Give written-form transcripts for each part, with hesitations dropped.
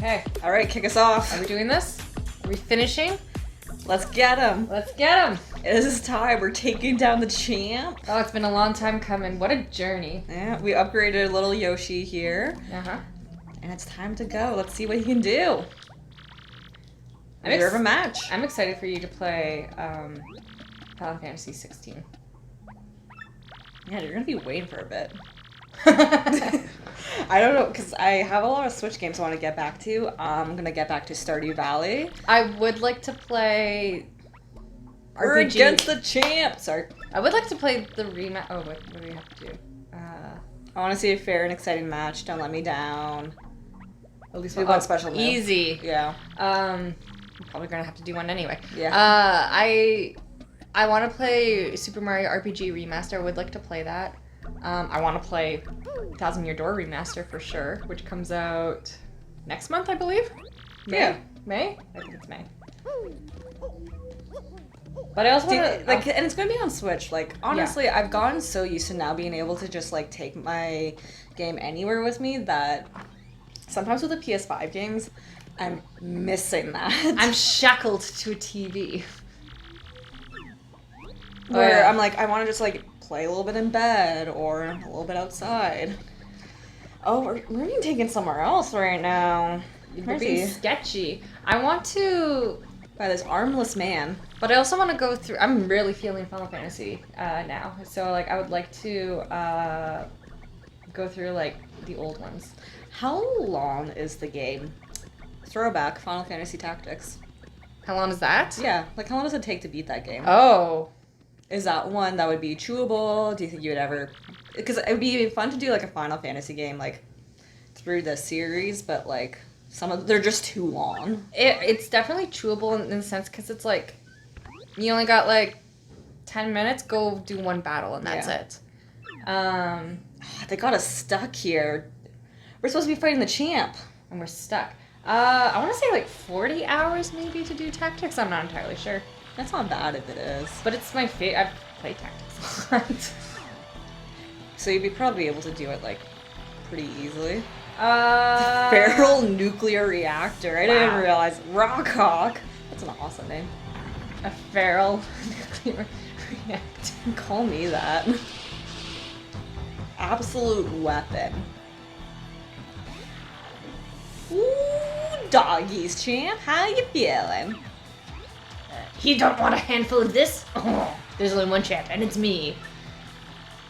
Okay. All right, kick us off. Are we doing this? Are we finishing? Let's get him. Let's get him. It is time. We're taking down the champ. Oh, it's been a long time coming. What a journey. Yeah, we upgraded little Yoshi here. Uh-huh. And it's time to go. Let's see what he can do. Reserve a match. I'm excited for you to play Final Fantasy 16. Yeah, you're going to be waiting for a bit. I don't know, because I have a lot of Switch games I want to get back to. I'm going to get back to Stardew Valley. I would like to play We're RPG. against the champ! Sorry. I would like to play the rematch. Oh, what do we have to do? I want to see a fair and exciting match. Don't let me down. At least we want special move. Easy. Yeah. I'm probably going to have to do one anyway. Yeah. I want to play Super Mario RPG Remaster. I would like to play that. I want to play Thousand Year Door Remaster for sure, which comes out next month, I believe. May? Yeah. May? I think it's May. But I also want to and it's gonna be on Switch. Like honestly, I've gotten so used to now being able to just like take my game anywhere with me that sometimes with the PS5 games, I'm missing that. I'm shackled to a TV. Where I'm like, I want to just like play a little bit in bed or a little bit outside. Oh, we're being taken somewhere else right now. We're being sketchy. I want to by this armless man. But I also want to go through. I'm really feeling Final Fantasy now, so like I would like to go through like the old ones. How long is the game? Throwback Final Fantasy Tactics. How long is that? Yeah, like how long does it take to beat that game? Oh. Is that one that would be chewable? Do you think you would ever? Because it would be fun to do like a Final Fantasy game like through the series, but like they're just too long. It's definitely chewable in the sense because it's like you only got like 10 minutes. Go do one battle and that's it. They got us stuck here. We're supposed to be fighting the champ, and we're stuck. I want to say like 40 hours maybe to do tactics. I'm not entirely sure. That's not bad if it is. But it's my favorite. I've played tactics a lot. So you'd be probably able to do it like pretty easily. Feral nuclear reactor. I didn't realize. RAWK HAWK. That's an awesome name. A feral nuclear reactor. Call me that. Absolute weapon. Ooh, doggies, champ. How you feeling? You don't want a handful of this? Oh, there's only one champ, and it's me.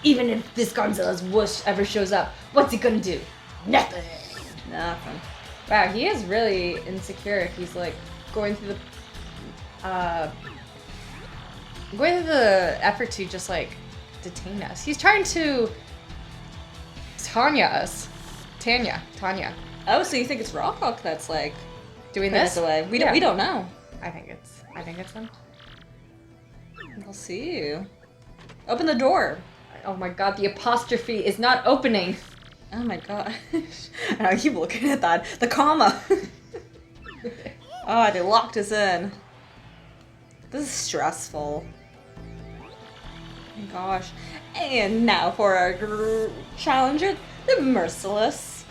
Even if this Gonzales wuss ever shows up, what's he gonna do? Nothing. Nothing. Wow, he is really insecure if he's like going through the effort to just like detain us. He's trying to Tanya. Oh, so you think it's RAWK HAWK that's like doing this? Away. We don't know. I think it's him. We'll see you. Open the door. Oh my god, the apostrophe is not opening. Oh my gosh. I keep looking at that. The comma. Oh, they locked us in. This is stressful. Oh my gosh. And now for our challenger, the merciless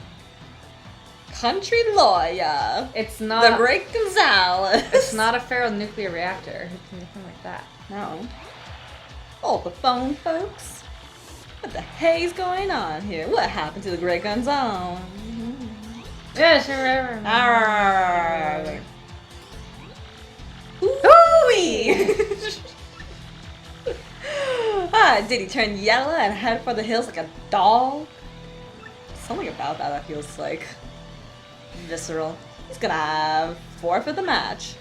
country lawyer. It's not the Great Gonzales. It's not a feral nuclear reactor. It's anything like that. No. Hold the phone, folks. What the hell's going on here? What happened to the Great Gonzales? Yeah, sure. Arrgh. Hooey! Did he turn yellow and head for the hills like a dog? Something about that feels like visceral. He's gonna forfeit the match.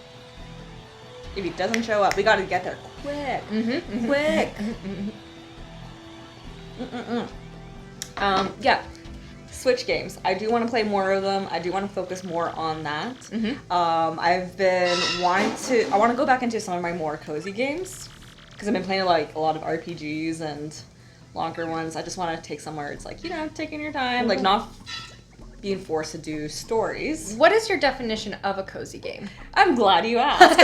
If he doesn't show up, we gotta get there quick. Quick. Yeah. Switch games. I do want to play more of them. I do want to focus more on that. I've been wanting to. I want to go back into some of my more cozy games because I've been playing like a lot of RPGs and longer ones. I just want to take somewhere it's like taking your time, like not being forced to do stories. What is your definition of a cozy game? I'm glad you asked.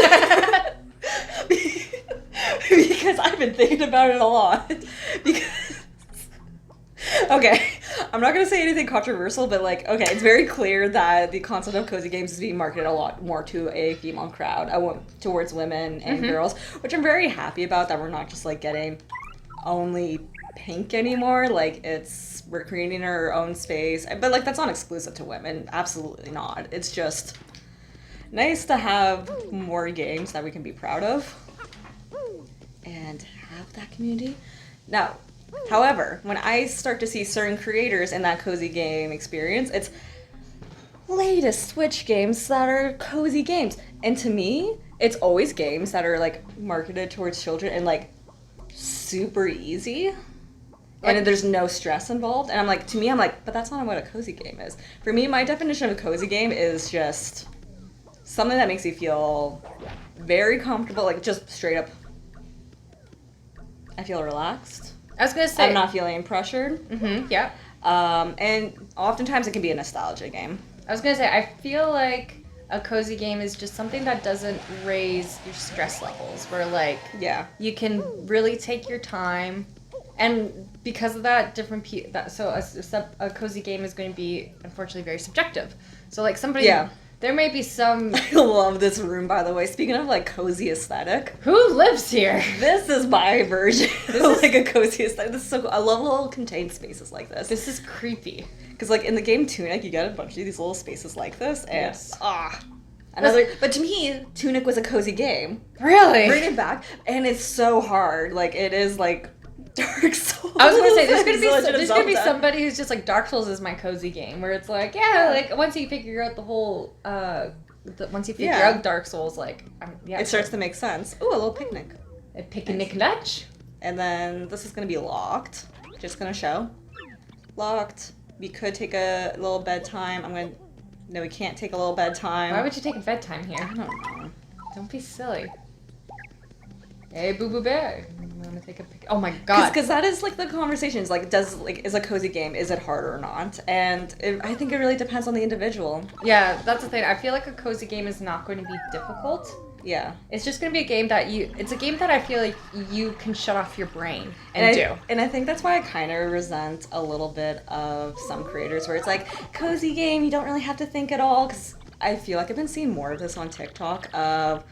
Because I've been thinking about it a lot. Because okay, I'm not gonna say anything controversial, but like, okay, it's very clear that the concept of cozy games is being marketed a lot more to a female crowd, towards women and girls, which I'm very happy about. That we're not just like getting only pink anymore. Like we're creating our own space, but like that's not exclusive to women. Absolutely not. It's just nice to have more games that we can be proud of and have that community. Now, however, when I start to see certain creators in that cozy game experience, it's latest Switch games that are cozy games. And to me, it's always games that are like marketed towards children and like super easy. And there's no stress involved. And I'm like, but that's not what a cozy game is. For me, my definition of a cozy game is just something that makes you feel very comfortable, like just straight up, I feel relaxed. I was gonna say I'm not feeling pressured. Yeah. And oftentimes it can be a nostalgia game. I was gonna say I feel like a cozy game is just something that doesn't raise your stress levels. Where like you can really take your time, and because of that, a cozy game is going to be unfortunately very subjective. So like somebody. Yeah. There may be some... I love this room, by the way. Speaking of, like, cozy aesthetic. Who lives here? This is my version of, like, a cozy aesthetic. This is so cool. I love little contained spaces like this. This is creepy. Because, like, in the game Tunic, you get a bunch of these little spaces like this. And, yes. But to me, Tunic was a cozy game. Really? Bring it back. And it's so hard. Like, it is, like... Dark Souls. I was gonna say there's gonna be somebody who's just like Dark Souls is my cozy game, where it's like like once you figure out the whole out Dark Souls, like it starts to make sense. Ooh, a little picnic. A picnic Dutch. And then this is gonna be locked. Just gonna show locked. We could take a little bedtime. No, we can't take a little bedtime. Why would you take a bedtime here? I don't know. Don't be silly. Hey, boo boo bear. I'm gonna take a pic. Oh my god. Because that is like the conversations. Like, is a cozy game, is it hard or not? And I think it really depends on the individual. Yeah, that's the thing. I feel like a cozy game is not going to be difficult. Yeah. It's just gonna be a game that it's a game that I feel like you can shut off your brain and do. And I think that's why I kind of resent a little bit of some creators where it's like, cozy game, you don't really have to think at all. Because I feel like I've been seeing more of this on TikTok of...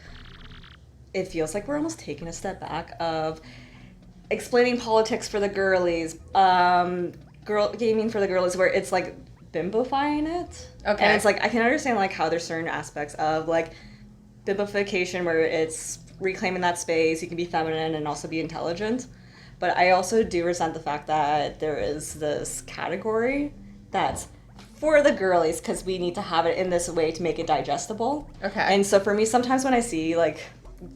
It feels like we're almost taking a step back of explaining politics for the girlies, girl gaming for the girlies, where it's like bimbifying it. Okay. And it's like I can understand like how there's certain aspects of like bimbification where it's reclaiming that space. You can be feminine and also be intelligent, but I also do resent the fact that there is this category that's for the girlies because we need to have it in this way to make it digestible. Okay. And so for me, sometimes when I see like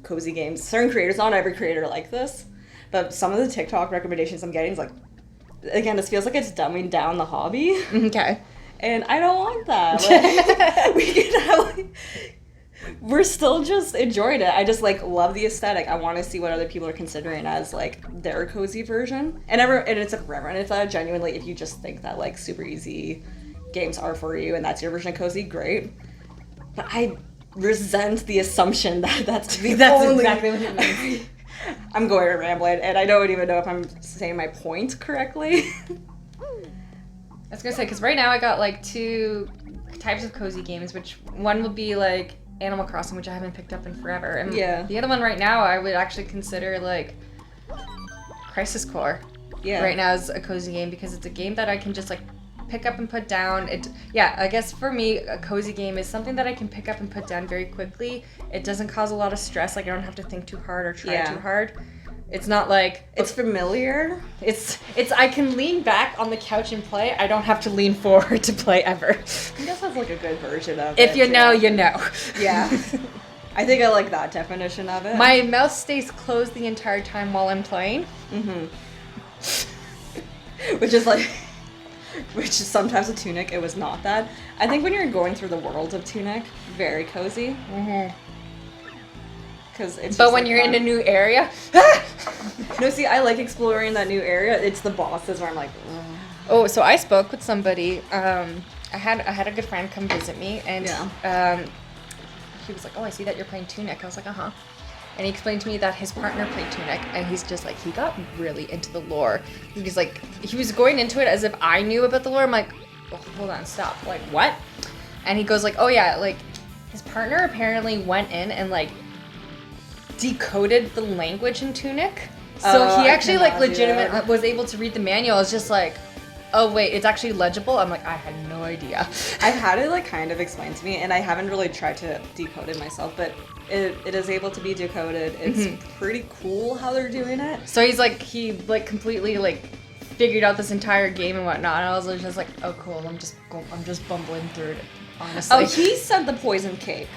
cozy games, certain creators, not every creator like this, but some of the TikTok recommendations I'm getting is like, again, this feels like it's dumbing down the hobby. Okay. And I don't want that. Like, we're still just enjoying it. I just like love the aesthetic. I want to see what other people are considering as like their cozy version. And it's a forever. And if genuinely, if you just think that like super easy games are for you and that's your version of cozy, great. But I resent the assumption that that's only... exactly what it means. I'm going rambling, and I don't even know if I'm saying my point correctly. I was gonna say, because right now I got like two types of cozy games, which one will be like Animal Crossing, which I haven't picked up in forever, and the other one right now I would actually consider like Crisis Core. Yeah. Right now is a cozy game because it's a game that I can just like pick up and put down. I guess for me, a cozy game is something that I can pick up and put down very quickly. It doesn't cause a lot of stress. Like I don't have to think too hard or try too hard. It's not like it's familiar. It's I can lean back on the couch and play. I don't have to lean forward to play ever. I guess that's like a good version of it. If you know, you know. Yeah. I think I like that definition of it. My mouth stays closed the entire time while I'm playing. Which is like... Which sometimes with Tunic, it was not that. I think when you're going through the world of Tunic, very cozy. But when you're in a new area... No, see, I like exploring that new area. It's the bosses where I'm like... Ugh. Oh, so I spoke with somebody. I had a good friend come visit me, and he was like, oh, I see that you're playing Tunic. I was like, uh-huh. and he explained to me that his partner played Tunic, and he's just like, he got really into the lore. He's like, he was going into it as if I knew about the lore. I'm like, oh, hold on, stop. Like, what? And he goes like, oh yeah, like, his partner apparently went in and like decoded the language in Tunic. So he actually like legitimately was able to read the manual. I was just like, oh wait, it's actually legible? I'm like, I had no idea. I've had it like kind of explained to me, and I haven't really tried to decode it myself, but it is able to be decoded. It's pretty cool how they're doing it. So he's like, he like completely like figured out this entire game and whatnot, and I was just like, oh cool, I'm just bumbling through it, honestly. Oh, he said the poison cake.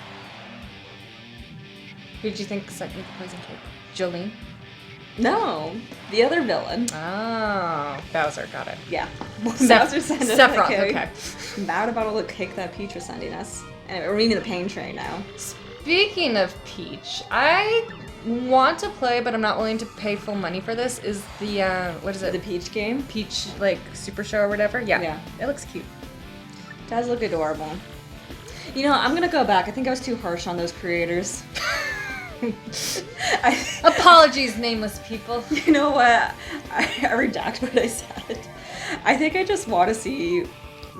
Who did you think sent me the poison cake? Jolene? No, the other villain. Oh, Bowser, got it. Yeah. Bowser sent us Sephiroth, the cake. okay. Mad about all the cake that Peach was sending us. Anyway, we're eating the pain train now. Speaking of Peach, I want to play, but I'm not willing to pay full money for this, is the, what is it? The Peach game? Peach, like, Super Show or whatever? Yeah. It looks cute. It does look adorable. You know, I'm gonna go back. I think I was too harsh on those creators. Apologies, nameless people. You know what? I redact what I said. I think I just want to see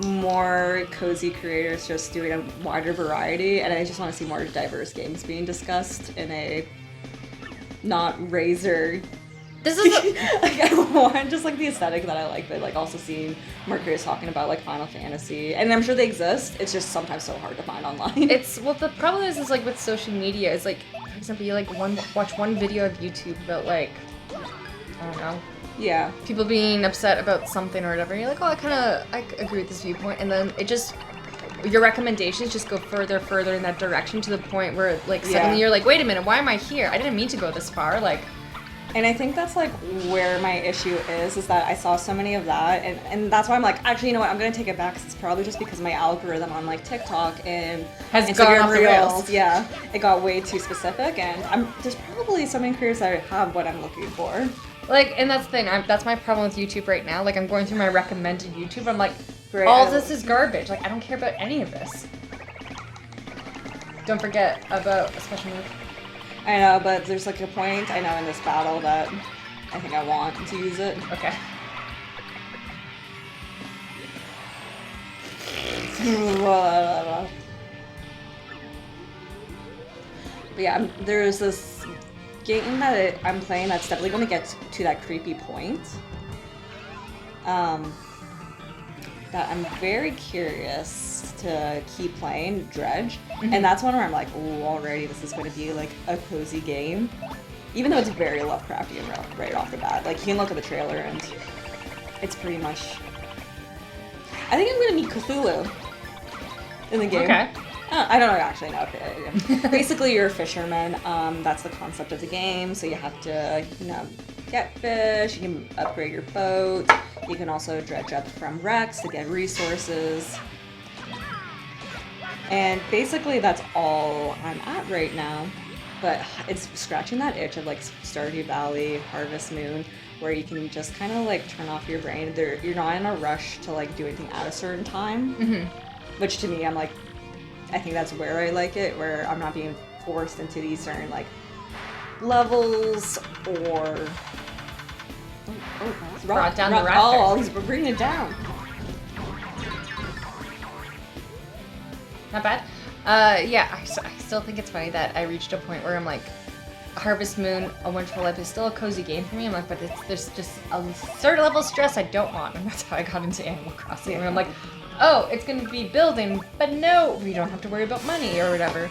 more cozy creators just doing a wider variety, and I just want to see more diverse games being discussed in a not razor. This is like, I want just like the aesthetic that I like, but like also seeing more creators talking about like Final Fantasy, and I'm sure they exist. It's just sometimes so hard to find online. It's, well, the problem is like with social media, is like, for example, you like watch one video of YouTube about like, I don't know. Yeah. People being upset about something or whatever. And you're like, oh, I agree with this viewpoint, and then it just, your recommendations just go further in that direction to the point where like suddenly you're like, wait a minute, why am I here? I didn't mean to go this far. Like. And I think that's like where my issue is that I saw so many of that, and that's why I'm like, actually, you know what, I'm gonna take it back, 'cause it's probably just because my algorithm on like TikTok and has Instagram gone off the Reels, rails. yeah, it got way too specific, and there's probably so many creators that have what I'm looking for. Like, and that's the thing, that's my problem with YouTube right now. Like, I'm going through my recommended YouTube, I'm like, Right, all this is garbage. Like, I don't care about any of this. Don't forget about a special move. I know, but there's like a point I know in this battle that I think I want to use it. Okay. But yeah, there's this game that I'm playing that's definitely going to get to that creepy point. That I'm very curious to keep playing, Dredge. And that's one where I'm like, oh, already this is going to be like a cozy game. Even though it's very Lovecraftian right off the bat. Like, you can look at the trailer and it's pretty much... I think I'm going to meet Cthulhu in the game. Okay. I don't know, actually, no. Okay. Basically, you're a fisherman. That's the concept of the game. So you have to, you know, get fish. You can upgrade your boat. You can also dredge up from wrecks to get resources. And basically, that's all I'm at right now. But it's scratching that itch of like Stardew Valley, Harvest Moon, where you can just kind of like turn off your brain. You're not in a rush to like do anything at a certain time. Which to me, I'm like, I think that's where I like it, where I'm not being forced into these certain like levels or Brought down the raptor. Oh, he's bringing it down. Not bad. Yeah, I still think it's funny that I reached a point where I'm like, Harvest Moon, A Wonderful Life is still a cozy game for me. I'm like, but there's just a certain level of stress I don't want, and that's how I got into Animal Crossing. Where I'm like, oh, it's gonna be building, but no, we don't have to worry about money or whatever.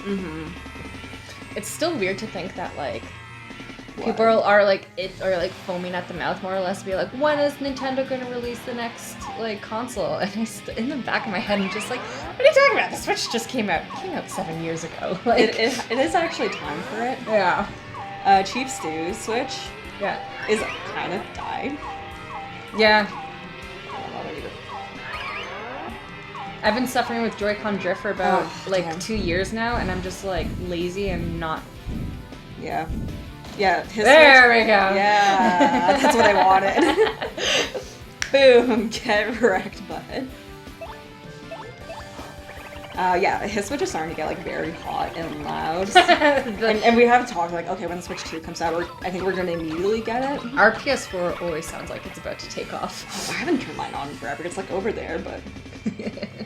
It's still weird to think that like people are like foaming at the mouth more or less to be like, when is Nintendo gonna release the next like console? And in the back of my head, I'm just like, what are you talking about? The Switch just came out. It came out 7 years ago. Like, it is actually time for it. Yeah. Chief Stew's Switch is kind of died. Yeah. I've been suffering with Joy-Con drift for about 2 years now, and I'm just like lazy and not. Yeah. Yeah. There we go. Yeah, that's what I wanted. Boom, get wrecked, bud. Yeah, his Switch is starting to get like very hot and loud. and we have talked like, okay, when the Switch 2 comes out, I think we're gonna immediately get it. Our PS4 always sounds like it's about to take off. Oh, I haven't turned mine on forever. It's like over there, but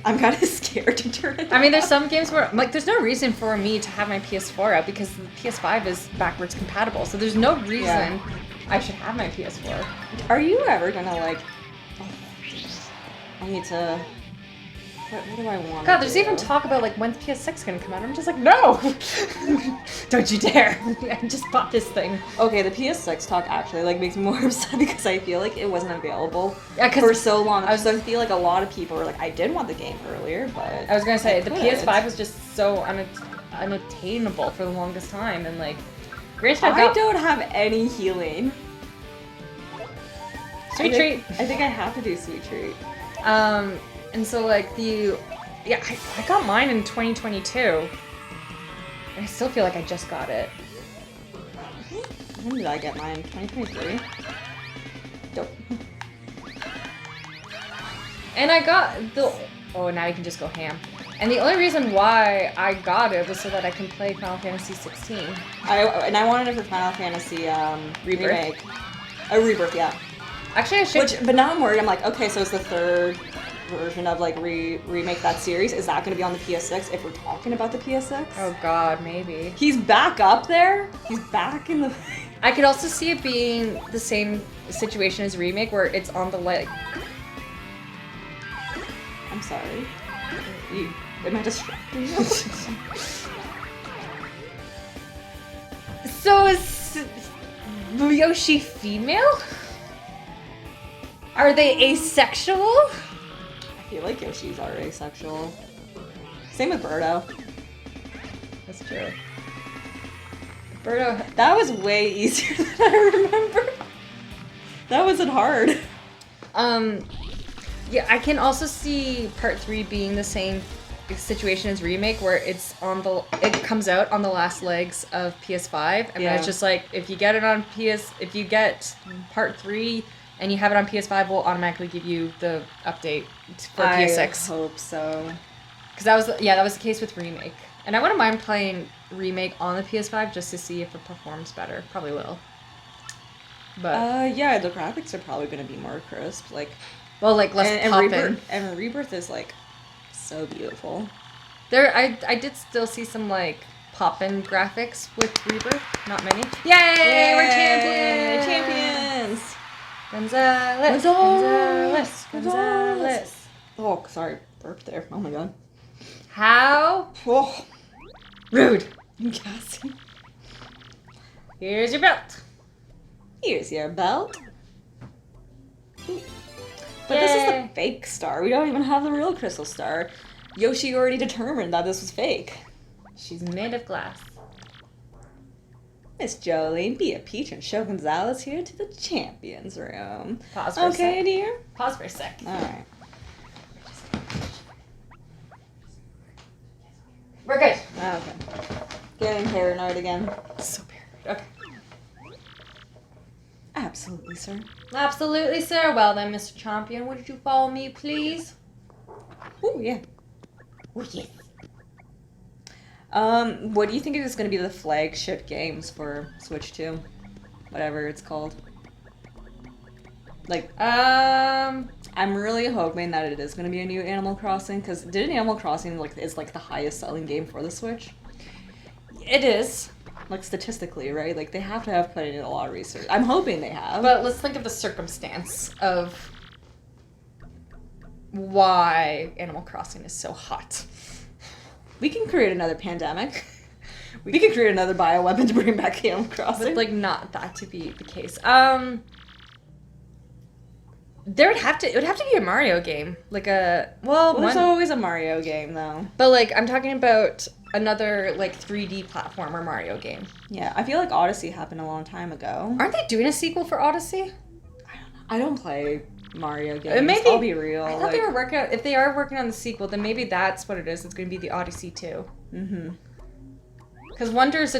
I'm kind of scared to turn it on. I mean, there's some games where, like, there's no reason for me to have my PS4 out because the PS5 is backwards compatible. So there's no reason I should have my PS4. Are you ever gonna like? Oh, I need to. What do I want? God, there's even talk about like when's PS6 gonna come out. I'm just like, no, don't you dare! I just bought this thing. Okay, the PS6 talk actually like makes me more upset because I feel like it wasn't available Yeah, for so long. I feel like a lot of people were like, I did want the game earlier, but I was gonna say the PS5 was just so unattainable for the longest time, and like, I don't have any healing. Sweet treat. I think I have to do sweet treat. And so like I got mine in 2022. And I still feel like I just got it. When did I get mine? 2023? Dope. And I got oh, now you can just go ham. And the only reason why I got it was so that I can play Final Fantasy 16. And I wanted it for Final Fantasy Rebirth. Remake. A Rebirth, yeah. Actually, I should. But now I'm worried. I'm like, okay, so it's the third version of like remake that series. Is that going to be on the PS6 if we're talking about the PS6? Oh God, maybe. He's back up there. He's back in the. I could also see it being the same situation as Remake, where it's on the like. I'm sorry. Am I distracting you? So is Yoshi female? Are they asexual? I feel like Yoshi's are asexual. Same with Birdo. That's true. Birdo. That was way easier than I remember. That wasn't hard. Yeah, I can also see part 3 being the same situation as Remake, where it comes out on the last legs of PS5, and then it's just like if you get part 3 and you have it on PS5, we'll automatically give you the update for PS6. I hope so. Because that was the case with Remake, and I wouldn't mind playing Remake on the PS5 just to see if it performs better. Probably will. But yeah, the graphics are probably going to be more crisp, like. Well, like less poppin'. And Rebirth is like so beautiful. I did still see some like poppin' graphics with Rebirth. Not many. Yay! We're champions! Gonzales. Oh, sorry, burped there. Oh my god. How Oh, rude. I'm gassing. Here's your belt. Here's your belt. But this is the fake star. We don't even have the real crystal star. Yoshi already determined that this was fake. She's made of glass. Miss Jolene, be a peach and show Gonzales here to the champions room. Pause for a sec. Okay, dear? Pause for a sec. Alright. We're good. Okay. Getting paranoid again. So paranoid. Okay. Absolutely, sir. Absolutely, sir. Well then, Mr. Champion, would you follow me, please? Oh, yeah. Oh, yes. What do you think is going to be the flagship games for Switch 2? Whatever it's called. Like, I'm really hoping that it is going to be a new Animal Crossing, because didn't Animal Crossing, is, the highest selling game for the Switch? It is. Like, statistically, right? Like, they have to have put in a lot of research. I'm hoping they have. But let's think of the circumstance of why Animal Crossing is so hot. We can create another pandemic. We can create another bioweapon to bring back Animal Crossing. But, not that to be the case. It would have to be a Mario game. There's always a Mario game, though. But, I'm talking about another, 3D platformer Mario game. Yeah, I feel like Odyssey happened a long time ago. Aren't they doing a sequel for Odyssey? I don't know. I don't play Mario games. Maybe, I'll be real. I thought they were working on, if they are working on the sequel, then maybe that's what it is. It's going to be the Odyssey 2. Mm-hmm. Because Wonder is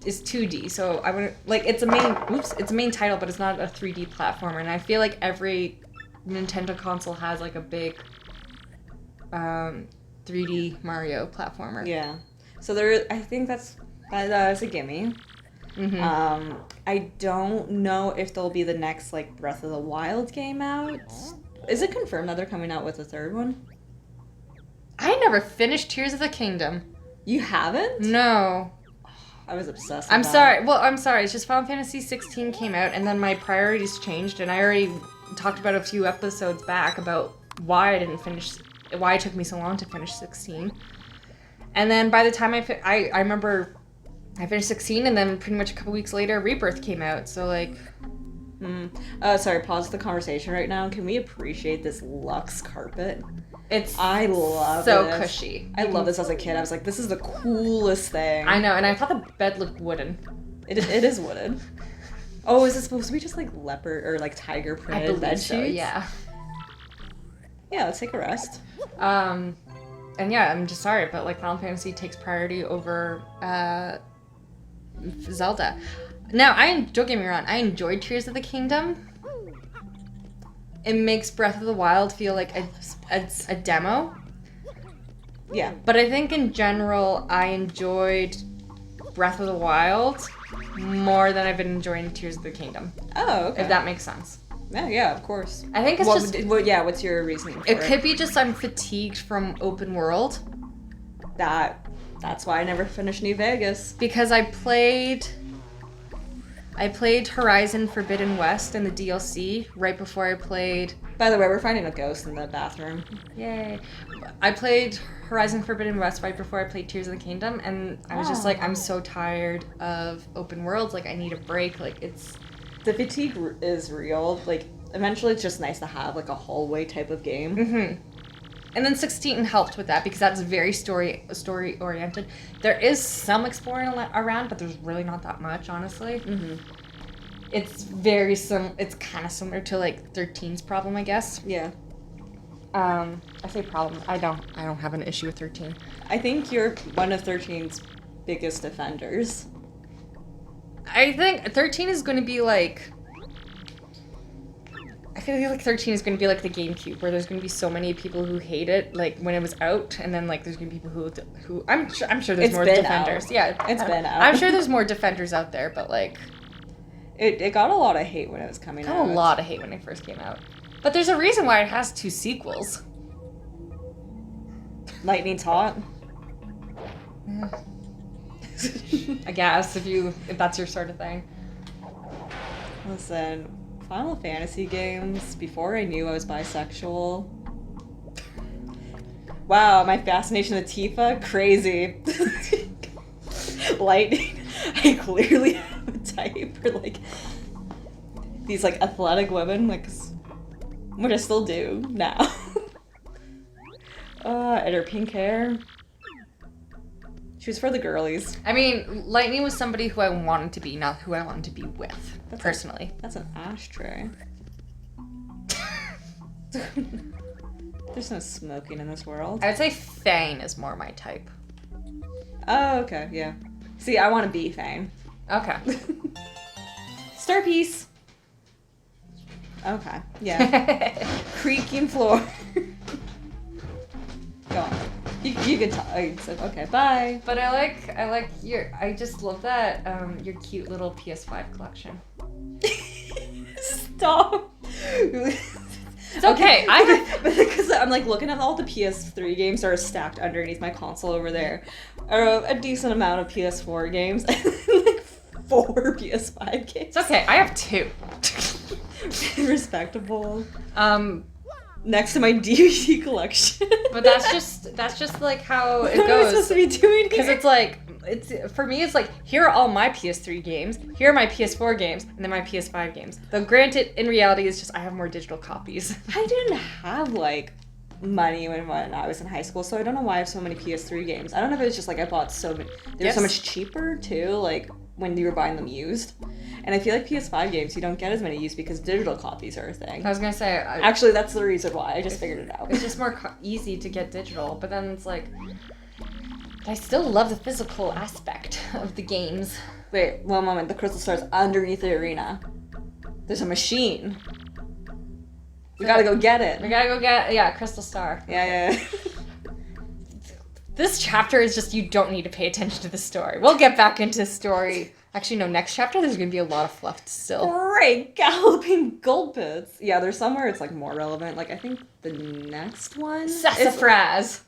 2D, so I wouldn't, it's a main title, but it's not a 3D platformer, and I feel like every Nintendo console has, a big, 3D Mario platformer. Yeah. So I think that's a gimme. Mm-hmm. I don't know if there'll be the next like Breath of the Wild game out. Is it confirmed that they're coming out with a third one? I never finished Tears of the Kingdom. You haven't? No. I was obsessed with I'm that. sorry. Well, I'm sorry. It's just Final Fantasy 16 came out, and then my priorities changed, and I already talked about a few episodes back about why I didn't finish, why it took me so long to finish 16. And then by the time I remember I finished 16, and then pretty much a couple weeks later, Rebirth came out. So like, Sorry, pause the conversation right now. Can we appreciate this luxe carpet? I love so this. Cushy. I love this as a kid. I was like, this is the coolest thing. I know, and I thought the bed looked wooden. It is wooden. Oh, is it supposed to be just like leopard or like tiger printed bed sheets? So, yeah. Yeah, let's take a rest. And yeah, I'm just sorry, but like Final Fantasy takes priority over Zelda. Now, don't get me wrong, I enjoyed Tears of the Kingdom. It makes Breath of the Wild feel like a demo. Yeah. But I think in general, I enjoyed Breath of the Wild more than I've been enjoying Tears of the Kingdom. Oh, okay. If that makes sense. Yeah, of course. I think it's what's your reasoning for it? It could be just I'm fatigued from open world. That's why I never finished New Vegas. Because I played Horizon Forbidden West and the DLC right before I played... By the way, we're finding a ghost in the bathroom. Yay. I played Horizon Forbidden West right before I played Tears of the Kingdom, and I was just like, I'm so tired of open worlds, like, I need a break, like, it's... The fatigue is real, like, eventually it's just nice to have, like, a hallway type of game. Mm-hmm. And then 16 helped with that, because that's very story-oriented. There is some exploring around, but there's really not that much, honestly. Mm-hmm. It's it's kind of similar to, like, 13's problem, I guess. Yeah. I say problem. I don't have an issue with 13. I think you're one of 13's biggest offenders. I think 13 is going to be like... I feel like 13 is going to be like the GameCube, where there's going to be so many people who hate it, like, when it was out, and then, like, there's going to be people who I'm sure there's more defenders. Out. Yeah. It's been out. I'm sure there's more defenders out there, but, like... It got a lot of hate when it was coming out. Got a lot of hate when it first came out. But there's a reason why it has 2 sequels. Lightning's hot. I guess, if that's your sort of thing. Listen, Final Fantasy games, before I knew I was bisexual. Wow, my fascination with Tifa, crazy. Lightning, I clearly have a type for, like, these, like, athletic women, like, which I still do now. And her pink hair. She was for the girlies. I mean, Lightning was somebody who I wanted to be, not who I wanted to be with, personally. That's an ashtray. There's no smoking in this world. I would say Fang is more my type. Oh, okay, yeah. See, I want to be Fang. Okay. Star piece. Okay, yeah. Creaking floor. Go on. You can talk. Okay, bye. But I just love that, your cute little PS5 collection. Stop. It's okay. Because I'm like looking at all the PS3 games that are stacked underneath my console over there. A decent amount of PS4 games and like 4 PS5 games. It's okay. I have 2. Respectable. Next to my DVD collection. But that's just like how it goes. What am I supposed to be doing? Because it's like, for me, it's like, here are all my PS3 games, here are my PS4 games, and then my PS5 games. Though granted, in reality, it's just I have more digital copies. I didn't have, like, money when I was in high school, so I don't know why I have so many PS3 games. I don't know if it was just, like, I bought so many. They were so much cheaper, too, like, when you were buying them used. And I feel like PS5 games, you don't get as many used because digital copies are a thing. I was gonna say... Actually, that's the reason why. I just figured it out. It's just more easy to get digital, but then it's like... I still love the physical aspect of the games. Wait, one moment. The crystal star's underneath the arena. There's a machine. We gotta go get it. We gotta go get... Yeah, Crystal Star. Yeah. This chapter is just, you don't need to pay attention to the story. We'll get back into story. Actually, no, next chapter there's going to be a lot of fluff still. Great Galloping Gulpits. Yeah, there's somewhere it's like more relevant. Like I think the next one Sassafras.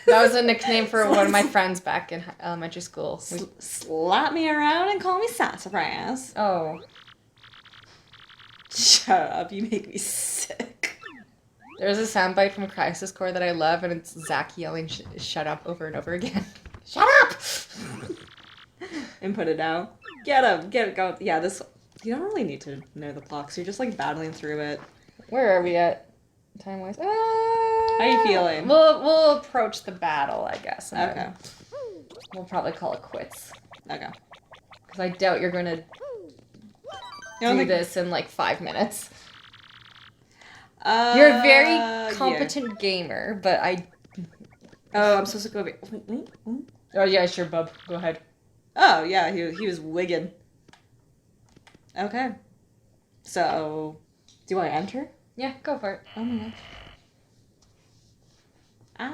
That was a nickname for one of my friends back in elementary school. Slap me around and call me Sassafras. Oh. Shut up, you make me sick. There's a soundbite from Crisis Core that I love, and it's Zach yelling shut up over and over again. Shut up! And put it out. Get him, get it, go. Yeah, this, you don't really need to know the plot, so you're just like battling through it. Where are we at? Time-wise? How are you feeling? We'll approach the battle, I guess. And Okay. then we'll probably call it quits. Okay. Because I doubt you're going to do this in like 5 minutes. You're a very competent gamer, but I... Oh, I'm supposed to go... Oh, yeah, sure, bub. Go ahead. Oh, yeah, he was wigging. Okay. So, do I enter? Yeah, go for it. Oh my gosh.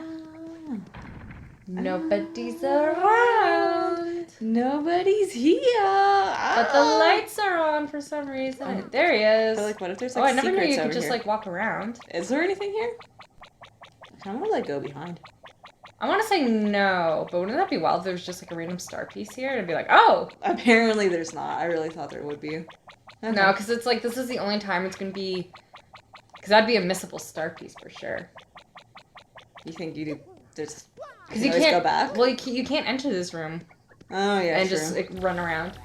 Nobody's around. Nobody's here. But the lights are on for some reason. There he is. But like, what if there's Oh, like I never knew secrets you could over just here? like walk around. Is there anything here? I kind of want to like go behind. I want to say no, but wouldn't that be wild if there was just like a random star piece here? And it'd be like, oh! Apparently there's not. I really thought there would be. Okay. No, because it's like, this is the only time it's going to be... Because that'd be a missable star piece for sure. You think you do... There's... Because you always can't... go back? Well, you can't enter this room. Oh, yeah, and true. just like, run around.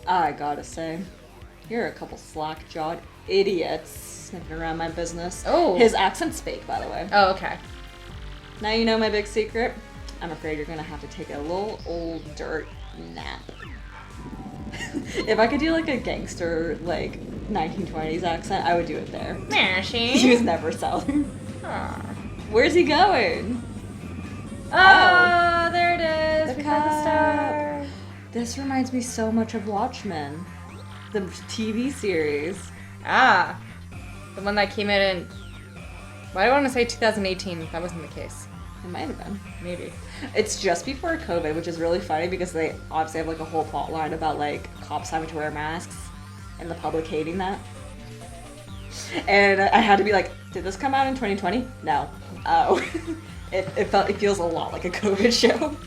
I gotta say, you're a couple slack-jawed idiots sniffing around my business. Oh. His accent's fake, by the way. Oh, okay. Now you know my big secret. I'm afraid you're gonna have to take a little old dirt nap. If I could do like a gangster, like 1920s accent, I would do it there. He was never selling. Where's he going? Oh, there it is. The We got the cup. star. This reminds me so much of Watchmen, the TV series. Ah. The one that came out in... Why do I want to say 2018? That wasn't the case. It might have been. Maybe. It's just before COVID, which is really funny because they obviously have like a whole plot line about like cops having to wear masks and the public hating that. And I had to be like, did this come out in 2020? No. Oh. It feels a lot like a COVID show.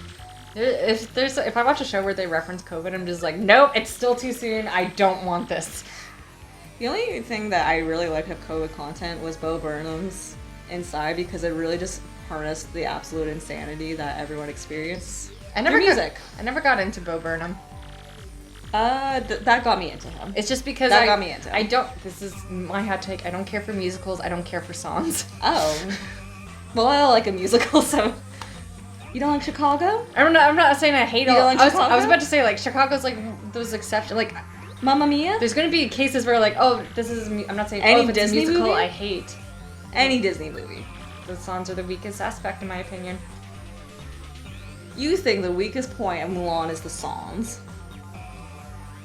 If I watch a show where they reference COVID, I'm just like, nope, it's still too soon. I don't want this. The only thing that I really liked of COVID content was Bo Burnham's Inside because it really just harnessed the absolute insanity that everyone experienced. I never got into Bo Burnham. That got me into him. It's just because That got me into him. I don't. This is my hot take. I don't care for musicals. I don't care for songs. Oh. Well, I like a musical, so... You don't like Chicago? I'm not saying I hate all. don't like I was Chicago? about to say like Chicago's like those exceptions. Like Mamma Mia? there's gonna be cases where like, oh, this is. I'm not saying Any if it's Disney a musical movie? I hate. Any Disney movie. The songs are the weakest aspect in my opinion. You think the weakest point of Mulan is the songs.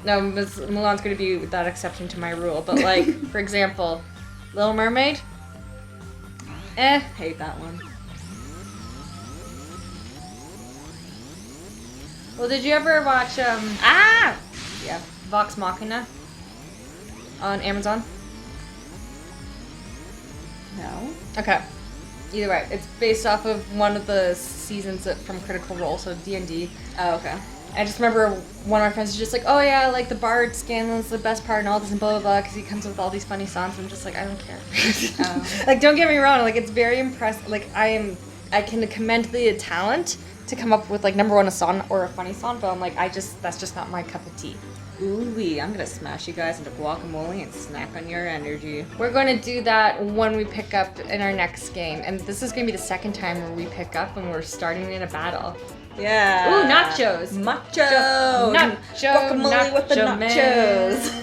No, Mulan's gonna be that exception to my rule. But like, for example, Little Mermaid. Hate that one. Well, did you ever watch Yeah. Vox Machina on Amazon? No. Okay. Either way, it's based off of one of the seasons from Critical Role, so D&D. Oh, okay. I just remember one of my friends was just like, oh yeah, like the Bard scandal is the best part and all this and blah blah blah because he comes with all these funny songs. I'm just like, I don't care. Oh. Like, don't get me wrong, like it's very impressive. Like I can commend the talent to come up with like number one a song or a funny song, but I'm like, that's just not my cup of tea. Ooh-wee, I'm gonna smash you guys into guacamole and snack on your energy. We're going to do that when we pick up in our next game, and this is going to be the second time where we pick up when we're starting in a battle. Yeah. Ooh, nachos. Macho. Nacho. Guacamole with the nacho nachos.